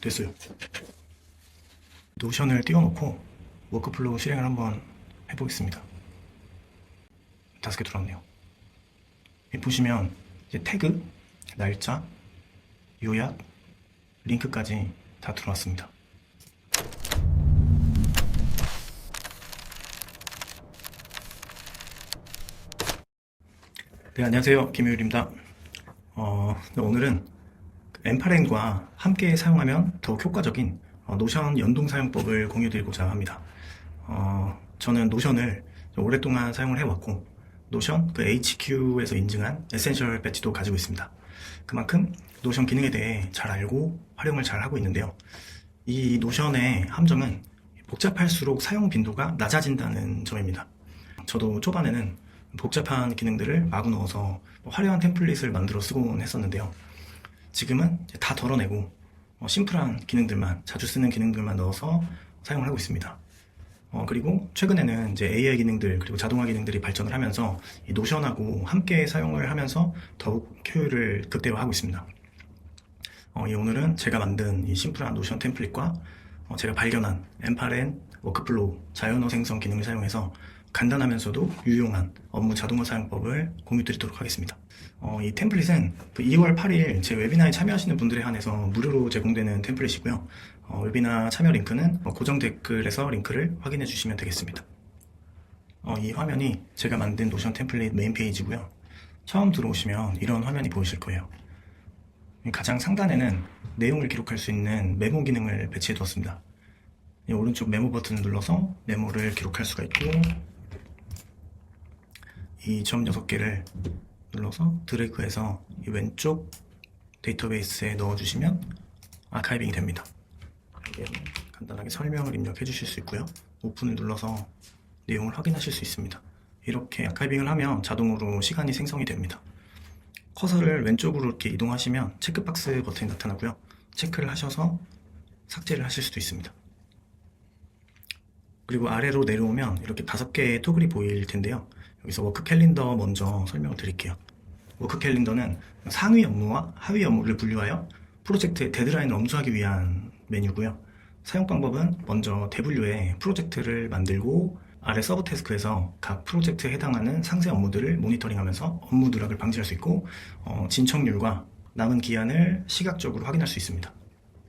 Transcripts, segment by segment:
됐어요. 노션을 띄워놓고 워크플로우 실행을 한번 해보겠습니다. 5개 들어왔네요. 보시면 이제 태그, 날짜, 요약, 링크까지 다 들어왔습니다. 네, 안녕하세요. 김효율입니다. 오늘은 엠파렌과 함께 사용하면 더욱 효과적인 노션 연동 사용법을 공유드리고자 합니다. 저는 노션을 오랫동안 사용을 해왔고, 노션 HQ에서 인증한 에센셜 배지도 가지고 있습니다. 그만큼 노션 기능에 대해 잘 알고 활용을 잘 하고 있는데요. 이 노션의 함정은 복잡할수록 사용 빈도가 낮아진다는 점입니다. 저도 초반에는 복잡한 기능들을 마구 넣어서 화려한 템플릿을 만들어 쓰곤 했었는데요. 지금은 다 덜어내고 심플한 기능들만, 자주 쓰는 기능들만 넣어서 사용을 하고 있습니다. 그리고 최근에는 이제 AI 기능들 그리고 자동화 기능들이 발전을 하면서 이 노션하고 함께 사용을 하면서 더욱 효율을 극대화하고 있습니다. 오늘은 제가 만든 이 심플한 노션 템플릿과 제가 발견한 엠파렌 워크플로우 자연어 생성 기능을 사용해서 간단하면서도 유용한 업무 자동화 사용법을 공유드리도록 하겠습니다. 이 템플릿은 2월 8일 제 웨비나에 참여하시는 분들에 한해서 무료로 제공되는 템플릿이고요. 웨비나 참여 링크는 고정 댓글에서 링크를 확인해 주시면 되겠습니다. 이 화면이 제가 만든 노션 템플릿 메인 페이지고요. 처음 들어오시면 이런 화면이 보이실 거예요. 가장 상단에는 내용을 기록할 수 있는 메모 기능을 배치해 두었습니다. 오른쪽 메모 버튼을 눌러서 메모를 기록할 수가 있고, 이 점 6개를 눌러서 드래그해서 이 왼쪽 데이터베이스에 넣어주시면 아카이빙이 됩니다. 간단하게 설명을 입력해 주실 수 있고요. 오픈을 눌러서 내용을 확인하실 수 있습니다. 이렇게 아카이빙을 하면 자동으로 시간이 생성이 됩니다. 커서를 왼쪽으로 이렇게 이동하시면 체크박스 버튼이 나타나고요. 체크를 하셔서 삭제를 하실 수도 있습니다. 그리고 아래로 내려오면 이렇게 5개의 토글이 보일 텐데요. 여기서 워크 캘린더 먼저 설명을 드릴게요. 워크 캘린더는 상위 업무와 하위 업무를 분류하여 프로젝트의 데드라인을 엄수하기 위한 메뉴고요. 사용 방법은 먼저 대분류에 프로젝트를 만들고 아래 서브 태스크에서 각 프로젝트에 해당하는 상세 업무들을 모니터링하면서 업무 누락을 방지할 수 있고, 진척률과 남은 기한을 시각적으로 확인할 수 있습니다.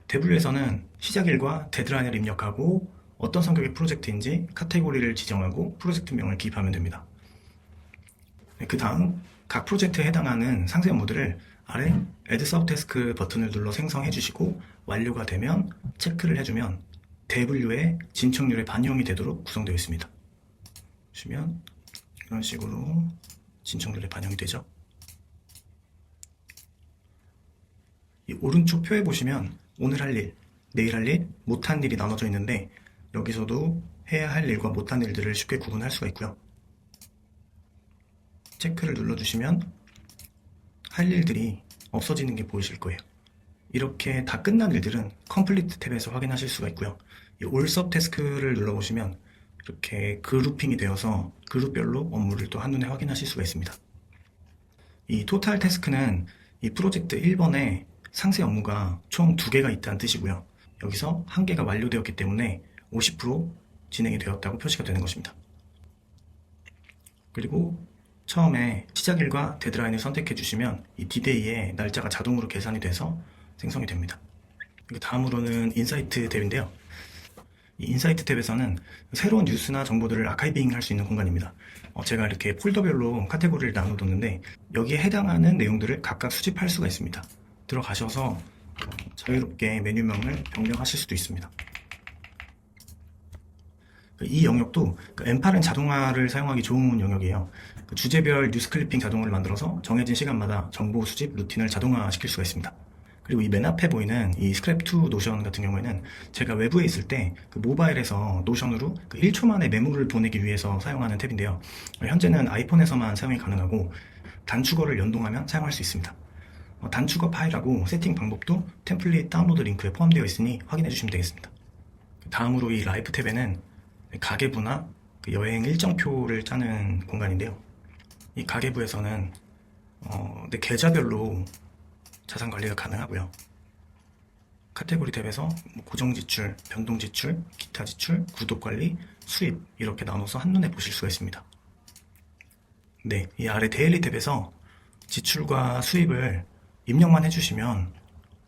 대분류에서는 시작일과 데드라인을 입력하고 어떤 성격의 프로젝트인지 카테고리를 지정하고 프로젝트명을 기입하면 됩니다. 그 다음 각 프로젝트에 해당하는 상세 업무들을 아래 Add Subtask 버튼을 눌러 생성해 주시고, 완료가 되면 체크를 해주면 대분류의 진척률에 반영이 되도록 구성되어 있습니다. 보시면 이런 식으로 진척률에 반영이 되죠. 이 오른쪽 표에 보시면 오늘 할 일, 내일 할 일, 못한 일이 나눠져 있는데, 여기서도 해야 할 일과 못한 일들을 쉽게 구분할 수가 있고요. 체크를 눌러주시면 할 일들이 없어지는 게 보이실 거예요. 이렇게 다 끝난 일들은 컴플리트 탭에서 확인하실 수가 있고요. 이 올 서브태스크를 눌러보시면 이렇게 그룹핑이 되어서 그룹별로 업무를 또 한눈에 확인하실 수가 있습니다. 이 토탈 태스크는 이 프로젝트 1번에 상세 업무가 총 2개가 있다는 뜻이고요. 여기서 1개가 완료되었기 때문에 50% 진행이 되었다고 표시가 되는 것입니다. 그리고 처음에 시작일과 데드라인을 선택해 주시면 이 디데이의 날짜가 자동으로 계산이 돼서 생성이 됩니다. 다음으로는 인사이트 탭인데요. 이 인사이트 탭에서는 새로운 뉴스나 정보들을 아카이빙 할 수 있는 공간입니다. 제가 이렇게 폴더별로 카테고리를 나눠뒀는데 여기에 해당하는 내용들을 각각 수집할 수가 있습니다. 들어가셔서 자유롭게 메뉴명을 변경하실 수도 있습니다. 이 영역도 엠파렌 자동화를 사용하기 좋은 영역이에요. 주제별 뉴스 클리핑 자동화를 만들어서 정해진 시간마다 정보 수집 루틴을 자동화시킬 수가 있습니다. 그리고 이 맨 앞에 보이는 이 스크랩2 노션 같은 경우에는 제가 외부에 있을 때 모바일에서 노션으로 1초 만에 메모를 보내기 위해서 사용하는 탭인데요. 현재는 아이폰에서만 사용이 가능하고 단축어를 연동하면 사용할 수 있습니다. 단축어 파일하고 세팅 방법도 템플릿 다운로드 링크에 포함되어 있으니 확인해 주시면 되겠습니다. 다음으로 이 라이프 탭에는 가계부나 여행 일정표를 짜는 공간인데요. 이 가계부에서는 내 계좌별로 자산 관리가 가능하고요. 카테고리 탭에서 뭐 고정 지출, 변동 지출, 기타 지출, 구독 관리, 수입 이렇게 나눠서 한눈에 보실 수가 있습니다. 네, 이 아래 데일리 탭에서 지출과 수입을 입력만 해주시면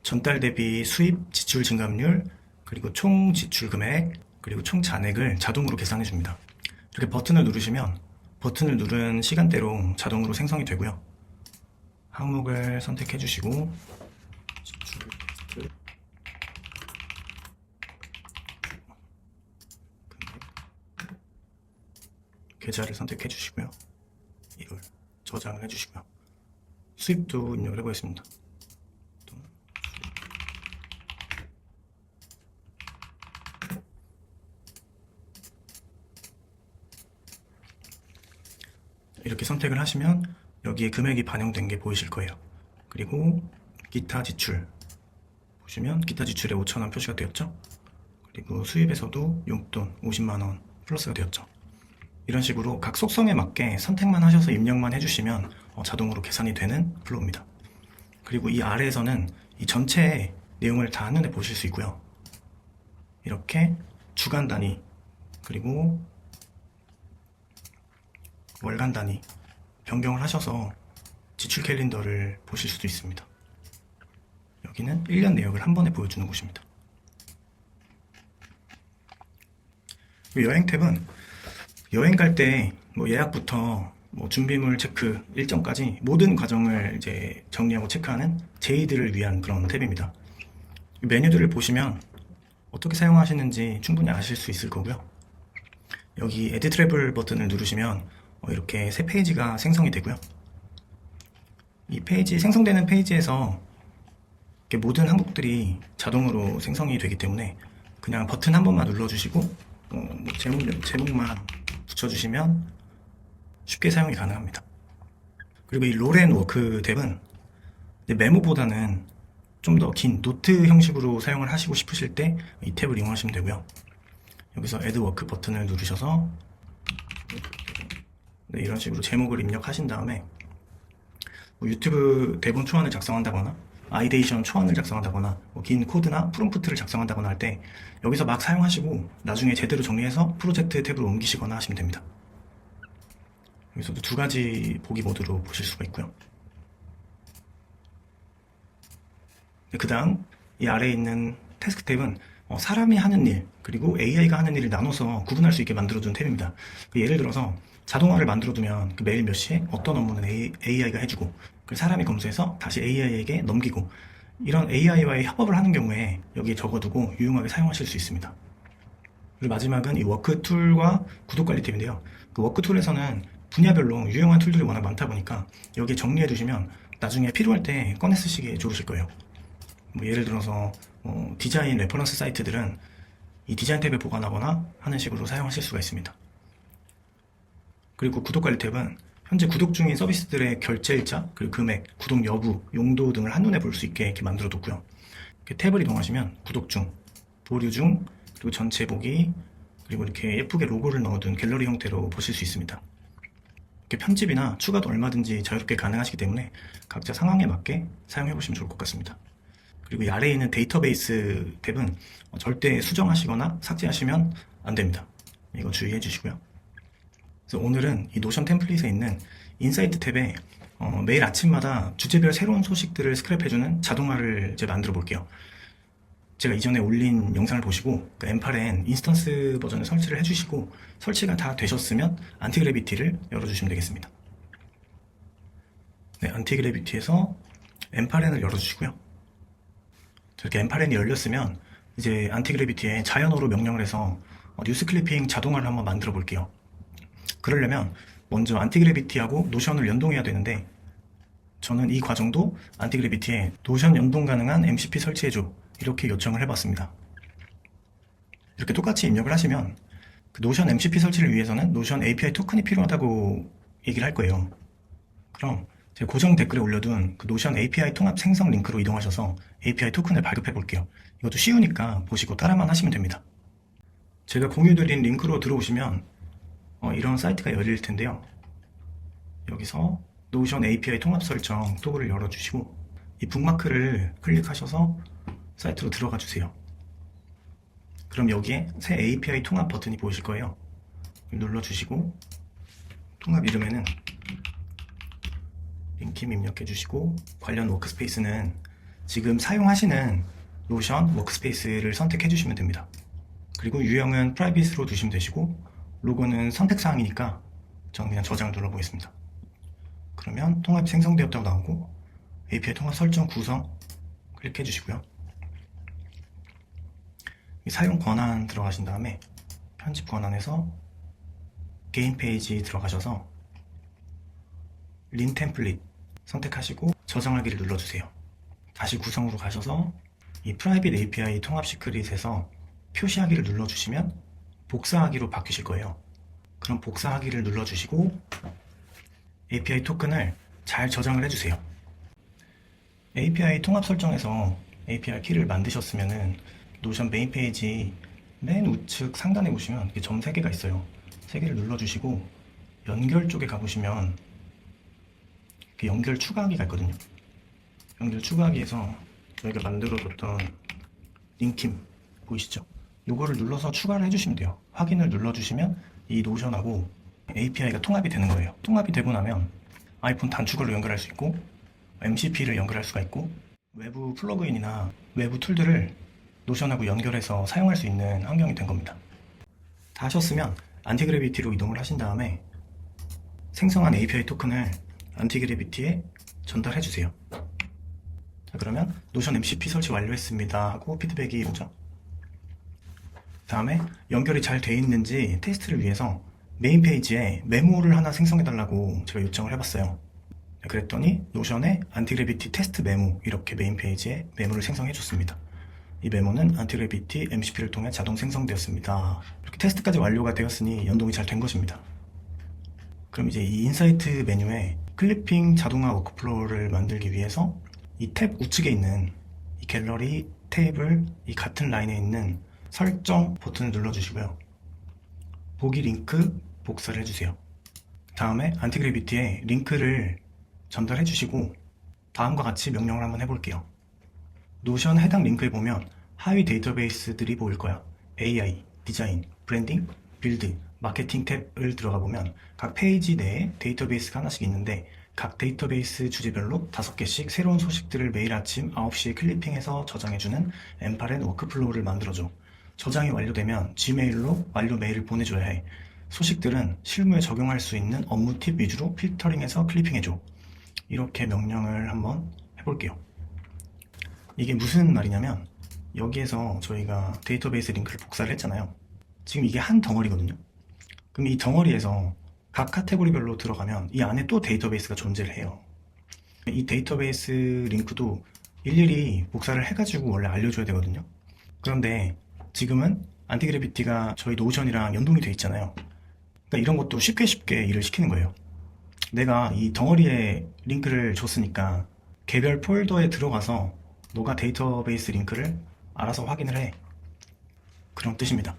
전달 대비 수입, 지출 증감률, 그리고 총 지출 금액, 그리고 총 잔액을 자동으로 계산해 줍니다. 이렇게 버튼을 누르시면 버튼을 누른 시간대로 자동으로 생성이 되고요. 항목을 선택해 주시고 지출, 계좌를 선택해 주시고요. 이걸 저장을 해 주시고요. 수입도 입력을 해 보겠습니다. 이렇게 선택을 하시면 여기에 금액이 반영된 게 보이실 거예요. 그리고 기타 지출 보시면 기타 지출에 5,000원 표시가 되었죠. 그리고 수입에서도 용돈 50만원 플러스가 되었죠. 이런 식으로 각 속성에 맞게 선택만 하셔서 입력만 해주시면 자동으로 계산이 되는 플로우입니다. 그리고 이 아래에서는 이 전체 내용을 다 한눈에 보실 수 있고요. 이렇게 주간 단위 그리고 월간 단위 변경을 하셔서 지출 캘린더를 보실 수도 있습니다. 여기는 1년 내역을 한 번에 보여주는 곳입니다. 여행 탭은 여행 갈 때 뭐 예약부터 뭐 준비물 체크 일정까지 모든 과정을 이제 정리하고 체크하는 제이들을 위한 그런 탭입니다. 메뉴들을 보시면 어떻게 사용하시는지 충분히 아실 수 있을 거고요. 여기 Add Travel 버튼을 누르시면 이렇게 새 페이지가 생성이 되고요. 이 페이지 생성되는 페이지에서 이렇게 모든 항목들이 자동으로 생성이 되기 때문에 그냥 버튼 한 번만 눌러주시고 뭐 제목만 붙여주시면 쉽게 사용이 가능합니다. 그리고 이 롤앤워크 탭은 메모보다는 좀 더 긴 노트 형식으로 사용을 하시고 싶으실 때 이 탭을 이용하시면 되고요. 여기서 Add Work 버튼을 누르셔서 네, 이런 식으로 제목을 입력하신 다음에 뭐 유튜브 대본 초안을 작성한다거나 아이데이션 초안을 작성한다거나 뭐 긴 코드나 프롬프트를 작성한다거나 할 때 여기서 막 사용하시고 나중에 제대로 정리해서 프로젝트 탭으로 옮기시거나 하시면 됩니다. 여기서도 두 가지 보기 모드로 보실 수가 있고요. 그 다음 이 아래에 있는 태스크 탭은 사람이 하는 일 그리고 AI가 하는 일을 나눠서 구분할 수 있게 만들어둔 탭입니다. 예를 들어서 자동화를 만들어두면 그 매일 몇 시에 어떤 업무는 AI가 해주고 그 사람이 검수해서 다시 AI에게 넘기고 이런 AI와의 협업을 하는 경우에 여기에 적어두고 유용하게 사용하실 수 있습니다. 그리고 마지막은 이 워크 툴과 구독 관리 탭인데요. 그 워크 툴에서는 분야별로 유용한 툴들이 워낙 많다 보니까 여기에 정리해 두시면 나중에 필요할 때 꺼내 쓰시기에 좋으실 거예요. 뭐 예를 들어서 디자인 레퍼런스 사이트들은 이 디자인 탭에 보관하거나 하는 식으로 사용하실 수가 있습니다. 그리고 구독 관리 탭은 현재 구독 중인 서비스들의 결제일자, 그리고 금액, 구독 여부, 용도 등을 한눈에 볼 수 있게 이렇게 만들어 뒀고요. 이렇게 탭을 이동하시면 구독 중, 보류 중, 그리고 전체 보기, 그리고 이렇게 예쁘게 로고를 넣어둔 갤러리 형태로 보실 수 있습니다. 이렇게 편집이나 추가도 얼마든지 자유롭게 가능하시기 때문에 각자 상황에 맞게 사용해 보시면 좋을 것 같습니다. 그리고 이 아래에 있는 데이터베이스 탭은 절대 수정하시거나 삭제하시면 안 됩니다. 이거 주의해 주시고요. 그래서 오늘은 이 노션 템플릿에 있는 인사이트 탭에 매일 아침마다 주제별 새로운 소식들을 스크랩해주는 자동화를 이제 만들어 볼게요. 제가 이전에 올린 영상을 보시고 그 엠파렌 인스턴스 버전을 설치를 해주시고 설치가 다 되셨으면 안티그래비티를 열어주시면 되겠습니다. 네, 안티그래비티에서 엠파렌을 열어주시고요. 이렇게 엠파렌이 열렸으면 이제 안티그래비티에 자연어로 명령을 해서 뉴스 클리핑 자동화를 한번 만들어 볼게요. 그러려면 먼저 안티그래비티하고 노션을 연동해야 되는데 저는 이 과정도 안티그래비티에 노션 연동 가능한 MCP 설치해줘 이렇게 요청을 해봤습니다. 이렇게 똑같이 입력을 하시면 그 노션 MCP 설치를 위해서는 노션 API 토큰이 필요하다고 얘기를 할 거예요. 그럼 제가 고정 댓글에 올려둔 그 노션 API 통합 생성 링크로 이동하셔서 API 토큰을 발급해 볼게요. 이것도 쉬우니까 보시고 따라만 하시면 됩니다. 제가 공유드린 링크로 들어오시면 이런 사이트가 열릴 텐데요. 여기서 노션 API 통합 설정 토글을 열어주시고 이 북마크를 클릭하셔서 사이트로 들어가 주세요. 그럼 여기에 새 API 통합 버튼이 보이실 거예요. 눌러주시고 통합 이름에는 링킴 입력해 주시고 관련 워크스페이스는 지금 사용하시는 노션 워크스페이스를 선택해 주시면 됩니다. 그리고 유형은 프라이빗으로 두시면 되시고 로고는 선택사항이니까 저는 그냥 저장 눌러보겠습니다. 그러면 통합이 생성되었다고 나오고 API 통합 설정 구성 클릭해 주시고요. 사용 권한 들어가신 다음에 편집 권한에서 게임 페이지 들어가셔서 린 템플릿 선택하시고 저장하기를 눌러주세요. 다시 구성으로 가셔서 이 프라이빗 API 통합 시크릿에서 표시하기를 눌러주시면 복사하기로 바뀌실 거예요. 그럼 복사하기를 눌러주시고 API 토큰을 잘 저장을 해주세요. API 통합 설정에서 API 키를 만드셨으면은 노션 메인 페이지 맨 우측 상단에 보시면 이렇게 점 3개가 있어요. 3개를 눌러주시고 연결 쪽에 가보시면 이렇게 연결 추가하기가 있거든요. 연결 추가하기에서 저희가 만들어뒀던 링킴 보이시죠? 요거를 눌러서 추가를 해주시면 돼요. 확인을 눌러주시면 이 노션하고 API가 통합이 되는 거예요. 통합이 되고 나면 아이폰 단축으로 연결할 수 있고 MCP를 연결할 수가 있고 외부 플러그인이나 외부 툴들을 노션하고 연결해서 사용할 수 있는 환경이 된 겁니다. 다 하셨으면 안티그래비티로 이동을 하신 다음에 생성한 API 토큰을 안티그래비티에 전달해 주세요. 자, 그러면 노션 MCP 설치 완료했습니다 하고 피드백이 오죠. 다음에 연결이 잘 돼 있는지 테스트를 위해서 메인 페이지에 메모를 하나 생성해 달라고 제가 요청을 해봤어요. 그랬더니 노션의 안티그래비티 테스트 메모 이렇게 메인 페이지에 메모를 생성해 줬습니다. 이 메모는 안티그래비티 MCP를 통해 자동 생성되었습니다. 이렇게 테스트까지 완료가 되었으니 연동이 잘 된 것입니다. 그럼 이제 이 인사이트 메뉴에 클리핑 자동화 워크플로우를 만들기 위해서 이 탭 우측에 있는 이 갤러리 테이블 이 같은 라인에 있는 설정 버튼을 눌러주시고요. 보기 링크 복사를 해주세요. 다음에 안티그래비티에 링크를 전달해 주시고 다음과 같이 명령을 한번 해볼게요. 노션 해당 링크에 보면 하위 데이터베이스들이 보일 거야. AI, 디자인, 브랜딩, 빌드, 마케팅 탭을 들어가 보면 각 페이지 내에 데이터베이스가 하나씩 있는데 각 데이터베이스 주제별로 5개씩 새로운 소식들을 매일 아침 9시에 클리핑해서 저장해주는 엠파렌 워크플로우를 만들어줘. 저장이 완료되면 Gmail로 완료 메일을 보내줘야 해. 소식들은 실무에 적용할 수 있는 업무 팁 위주로 필터링해서 클리핑해줘. 이렇게 명령을 한번 해볼게요. 이게 무슨 말이냐면 여기에서 저희가 데이터베이스 링크를 복사를 했잖아요. 지금 이게 한 덩어리거든요. 그럼 이 덩어리에서 각 카테고리별로 들어가면 이 안에 또 데이터베이스가 존재를 해요. 이 데이터베이스 링크도 일일이 복사를 해가지고 원래 알려줘야 되거든요. 그런데 지금은 안티그래비티가 저희 노션이랑 연동이 돼 있잖아요. 그러니까 이런 것도 쉽게 일을 시키는 거예요. 내가 이 덩어리에 링크를 줬으니까 개별 폴더에 들어가서 너가 데이터베이스 링크를 알아서 확인을 해. 그런 뜻입니다.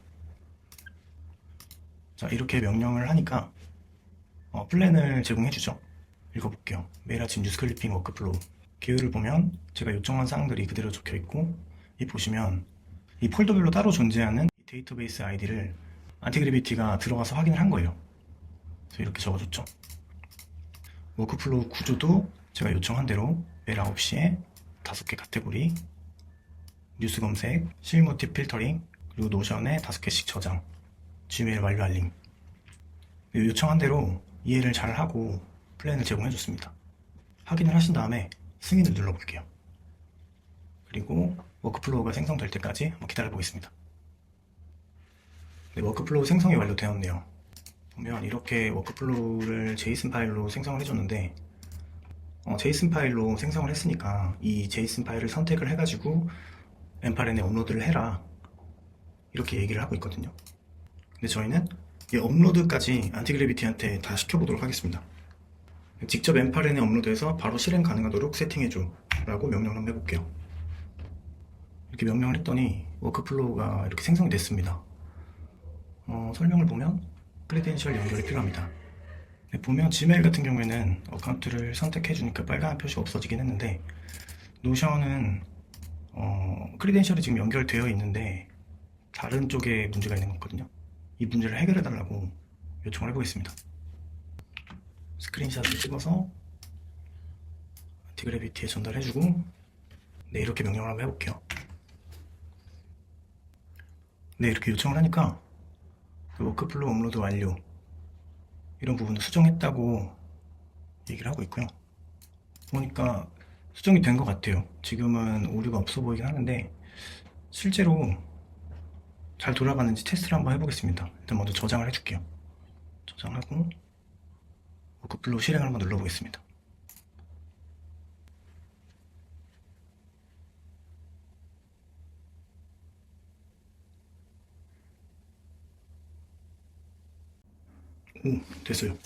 자, 이렇게 명령을 하니까 플랜을 제공해주죠. 읽어볼게요. 매일 아침 뉴스 클리핑 워크플로우. 계율을 보면 제가 요청한 사항들이 그대로 적혀있고 이 보시면 이 폴더별로 따로 존재하는 데이터베이스 아이디를 안티그래비티가 들어가서 확인을 한 거예요. 그래서 이렇게 적어줬죠. 워크플로우 구조도 제가 요청한 대로 매일 9시에 5개 카테고리, 뉴스 검색, 실무 팁 필터링, 그리고 노션에 5개씩 저장, Gmail 완료 알림. 요청한 대로 이해를 잘 하고 플랜을 제공해줬습니다. 확인을 하신 다음에 승인을 눌러볼게요. 그리고 워크플로우가 생성될 때까지 한번 기다려보겠습니다. 네, 워크플로우 생성이 완료되었네요. 보면 이렇게 워크플로우를 JSON 파일로 생성을 해줬는데 JSON 파일로 생성을 했으니까 이 JSON 파일을 선택을 해가지고 엠파렌에 업로드를 해라 이렇게 얘기를 하고 있거든요. 근데 저희는 이 업로드까지 안티그래비티한테 다 시켜보도록 하겠습니다. 직접 엠파렌에 업로드해서 바로 실행 가능하도록 세팅해줘 라고 명령을 한번 해볼게요. 이렇게 명령을 했더니 워크플로우가 이렇게 생성이 됐습니다. 설명을 보면 크레덴셜 연결이 필요합니다. 보면 지메일 같은 경우에는 어카운트를 선택해 주니까 빨간 표시가 없어지긴 했는데 노션은 크리덴셜이 지금 연결되어 있는데 다른 쪽에 문제가 있는 것 같거든요. 이 문제를 해결해 달라고 요청을 해보겠습니다. 스크린샷을 찍어서 안티그래비티에 전달해주고, 네, 이렇게 명령을 한번 해볼게요. 네, 이렇게 요청을 하니까 그 워크플로우 업로드 완료, 이런 부분을 수정했다고 얘기를 하고 있고요. 보니까 수정이 된 것 같아요. 지금은 오류가 없어 보이긴 하는데 실제로 잘 돌아가는지 테스트를 한번 해보겠습니다. 일단 먼저 저장을 해줄게요. 저장하고 워크플로우 실행을 한번 눌러보겠습니다. 오, 됐어요.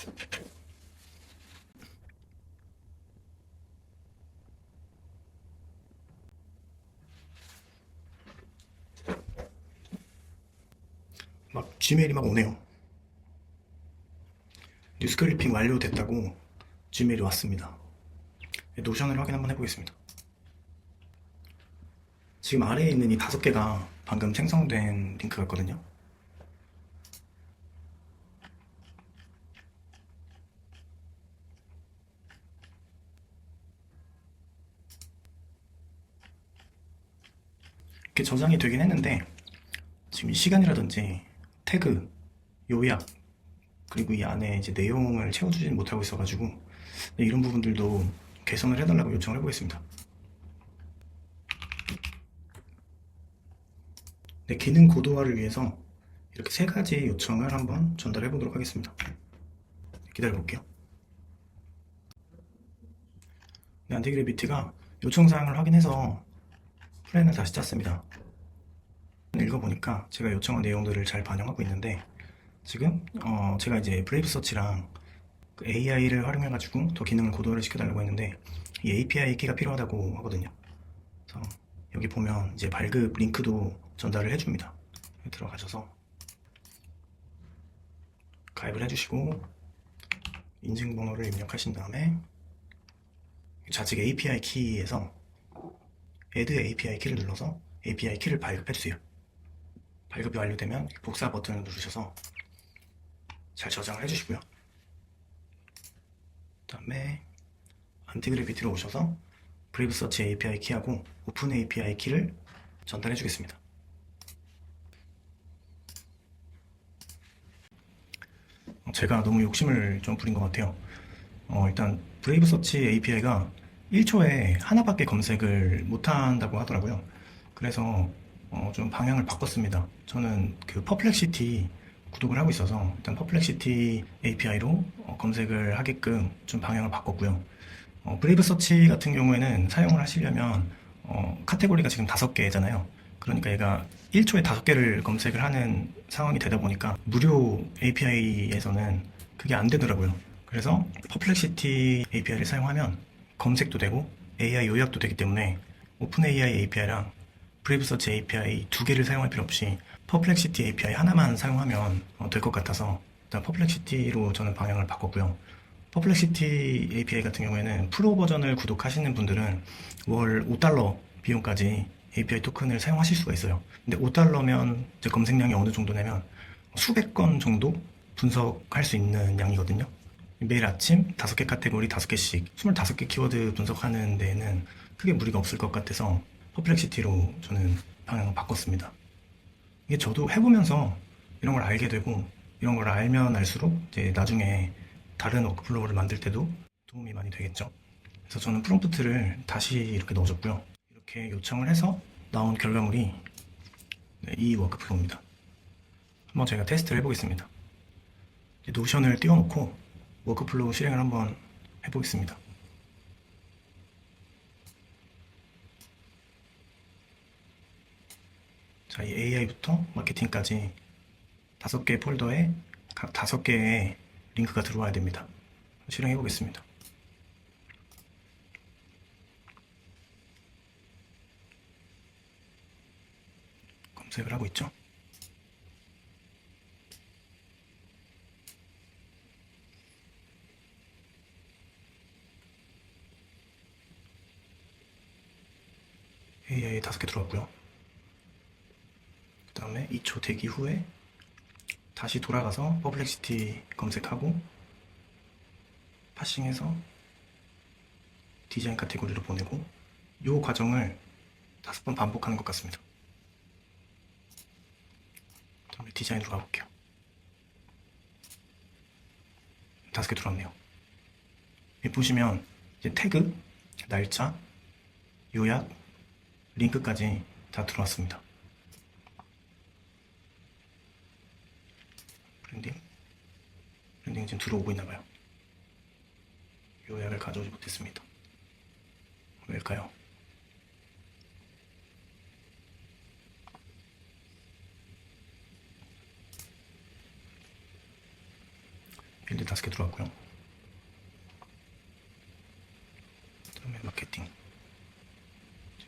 막 지메일이 막 오네요. 뉴스클리핑 완료됐다고 지메일이 왔습니다. 노션을 확인 한번 해보겠습니다. 지금 아래에 있는 이 5개가 방금 생성된 링크 같거든요. 이렇게 저장이 되긴 했는데 지금 이 시간이라든지 태그, 요약, 그리고 이 안에 이제 내용을 채워주지는 못하고 있어가지고 이런 부분들도 개선을 해달라고 요청을 해보겠습니다. 네, 기능 고도화를 위해서 이렇게 3가지 요청을 한번 전달해 보도록 하겠습니다. 기다려 볼게요. 네, 안티그래비티가 요청사항을 확인해서 플랜을 다시 짰습니다. 읽어보니까 제가 요청한 내용들을 잘 반영하고 있는데 지금 제가 이제 브레이브 서치랑 AI를 활용해가지고 더 기능을 고도화를 시켜달라고 했는데 이 API 키가 필요하다고 하거든요. 그래서 여기 보면 이제 발급 링크도 전달을 해줍니다. 들어가셔서 가입을 해주시고 인증번호를 입력하신 다음에 좌측 API 키에서 Add API 키를 눌러서 API 키를 발급해주세요. 발급이 완료되면 복사 버튼을 누르셔서 잘 저장을 해주시고요. 그 다음에 안티그래비티로 오셔서 브레이브 서치 API 키하고 오픈 API 키를 전달해 주겠습니다. 제가 너무 욕심을 좀 부린 것 같아요. 일단 브레이브 서치 API가 1초에 하나밖에 검색을 못한다고 하더라고요. 그래서 좀 방향을 바꿨습니다. 저는 그 퍼플렉시티 구독을 하고 있어서 일단 퍼플렉시티 API로 검색을 하게끔 좀 방향을 바꿨고요. 브레이브 서치 같은 경우에는 사용을 하시려면 카테고리가 지금 5개잖아요. 그러니까 얘가 1초에 5개를 검색을 하는 상황이 되다 보니까 무료 API에서는 그게 안 되더라고요. 그래서 퍼플렉시티 API를 사용하면 검색도 되고 AI 요약도 되기 때문에 오픈 AI API랑 브레이브 서치 API 2개를 사용할 필요 없이 퍼플렉시티 API 하나만 사용하면 될 것 같아서 일단 퍼플렉시티로 저는 방향을 바꿨고요. 퍼플렉시티 API 같은 경우에는 프로 버전을 구독하시는 분들은 월 $5 비용까지 API 토큰을 사용하실 수가 있어요. 근데 $5면 이제 검색량이 어느 정도냐면 수백 건 정도 분석할 수 있는 양이거든요. 매일 아침 5개 카테고리 5개씩 25개 키워드 분석하는 데에는 크게 무리가 없을 것 같아서 퍼플렉시티로 저는 방향을 바꿨습니다. 이게 저도 해보면서 이런 걸 알게 되고 이런 걸 알면 알수록 이제 나중에 다른 워크플로우를 만들 때도 도움이 많이 되겠죠. 그래서 저는 프롬프트를 다시 이렇게 넣어줬고요. 이렇게 요청을 해서 나온 결과물이 이 워크플로우입니다. 한번 제가 테스트를 해보겠습니다. 노션을 띄워놓고 워크플로우 실행을 한번 해보겠습니다. 자, 이 AI부터 마케팅까지 5개 폴더에 각 5개의 링크가 들어와야 됩니다. 실행해 보겠습니다. 검색을 하고 있죠. AI 5개 다음에 2초 대기 후에 다시 돌아가서 퍼플렉시티 검색하고 파싱해서 디자인 카테고리로 보내고 이 과정을 5번 반복하는 것 같습니다. 다음에 디자인으로 가볼게요. 5개 들어왔네요. 여기 보시면 이제 태그, 날짜, 요약, 링크까지 다 들어왔습니다. 브랜딩 지금 들어오고 있나봐요. 요약을 가져오지 못했습니다. 왜일까요? 빌드 5개 들어왔고요. 그다음에 마케팅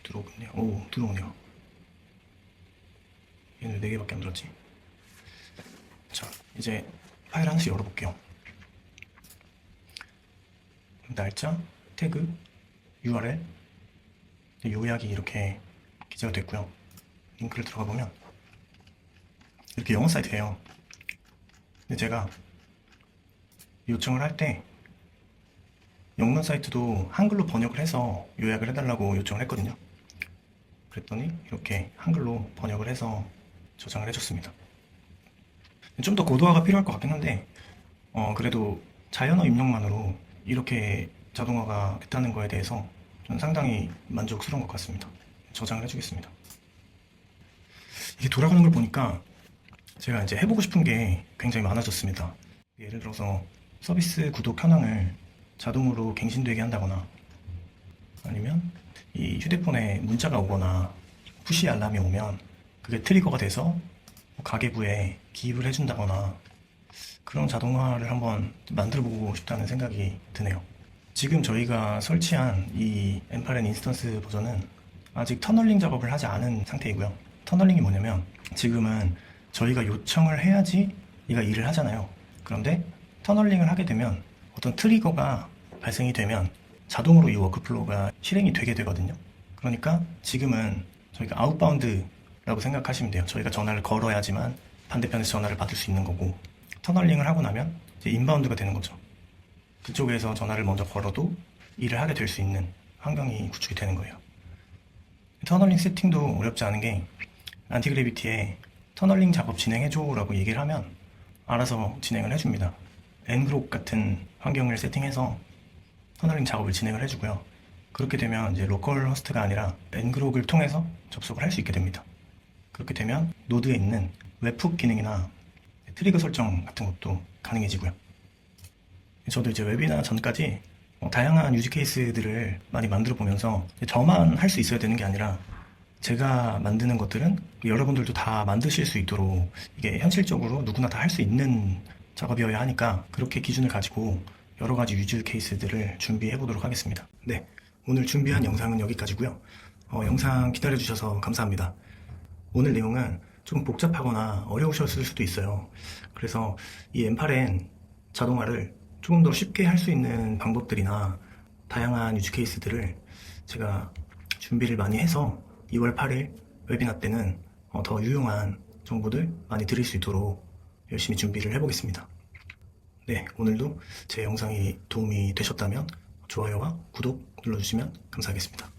들어오고 있네요. 오, 들어오네요. 얘는 4개밖에 안 들었지. 자, 이제 파일 하나씩 열어볼게요. 날짜, 태그, URL, 요약이 이렇게 기재가 됐고요. 링크를 들어가 보면 이렇게 영어 사이트예요. 근데 제가 요청을 할 때 영문 사이트도 한글로 번역을 해서 요약을 해달라고 요청을 했거든요. 그랬더니 이렇게 한글로 번역을 해서 저장을 해줬습니다. 좀 더 고도화가 필요할 것 같긴 한데 그래도 자연어 입력만으로 이렇게 자동화가 됐다는 거에 대해서 저는 상당히 만족스러운 것 같습니다. 저장을 해주겠습니다. 이게 돌아가는 걸 보니까 제가 이제 해보고 싶은 게 굉장히 많아졌습니다. 예를 들어서 서비스 구독 현황을 자동으로 갱신되게 한다거나 아니면 이 휴대폰에 문자가 오거나 푸시 알람이 오면 그게 트리거가 돼서 가계부에 기입을 해준다거나 그런 자동화를 한번 만들어보고 싶다는 생각이 드네요. 지금 저희가 설치한 이 엔파렌 인스턴스 버전은 아직 터널링 작업을 하지 않은 상태이고요. 터널링이 뭐냐면 지금은 저희가 요청을 해야지 얘가 일을 하잖아요. 그런데 터널링을 하게 되면 어떤 트리거가 발생이 되면 자동으로 이 워크플로우가 실행이 되게 되거든요. 그러니까 지금은 저희가 아웃바운드라고 생각하시면 돼요. 저희가 전화를 걸어야지만 반대편에서 전화를 받을 수 있는 거고, 터널링을 하고 나면 이제 인바운드가 되는 거죠. 그쪽에서 전화를 먼저 걸어도 일을 하게 될 수 있는 환경이 구축이 되는 거예요. 터널링 세팅도 어렵지 않은 게 안티그래비티에 터널링 작업 진행해줘 라고 얘기를 하면 알아서 진행을 해줍니다. ngrok 같은 환경을 세팅해서 터널링 작업을 진행을 해주고요. 그렇게 되면 이제 로컬 호스트가 아니라 ngrok을 통해서 접속을 할 수 있게 됩니다. 그렇게 되면 노드에 있는 웹훅 기능이나 트리거 설정 같은 것도 가능해지고요. 저도 이제 웨비나 전까지 다양한 유즈 케이스들을 많이 만들어 보면서 저만 할 수 있어야 되는 게 아니라 제가 만드는 것들은 여러분들도 다 만드실 수 있도록 이게 현실적으로 누구나 다 할 수 있는 작업이어야 하니까 그렇게 기준을 가지고 여러 가지 유즈 케이스들을 준비해 보도록 하겠습니다. 네, 오늘 준비한 영상은 여기까지고요. 영상 기다려 주셔서 감사합니다. 오늘 내용은 조금 복잡하거나 어려우셨을 수도 있어요. 그래서 이 엔파렌 자동화를 조금 더 쉽게 할 수 있는 방법들이나 다양한 유즈 케이스들을 제가 준비를 많이 해서 2월 8일 웨비나 때는 더 유용한 정보들 많이 드릴 수 있도록 열심히 준비를 해보겠습니다. 네, 오늘도 제 영상이 도움이 되셨다면 좋아요와 구독 눌러주시면 감사하겠습니다.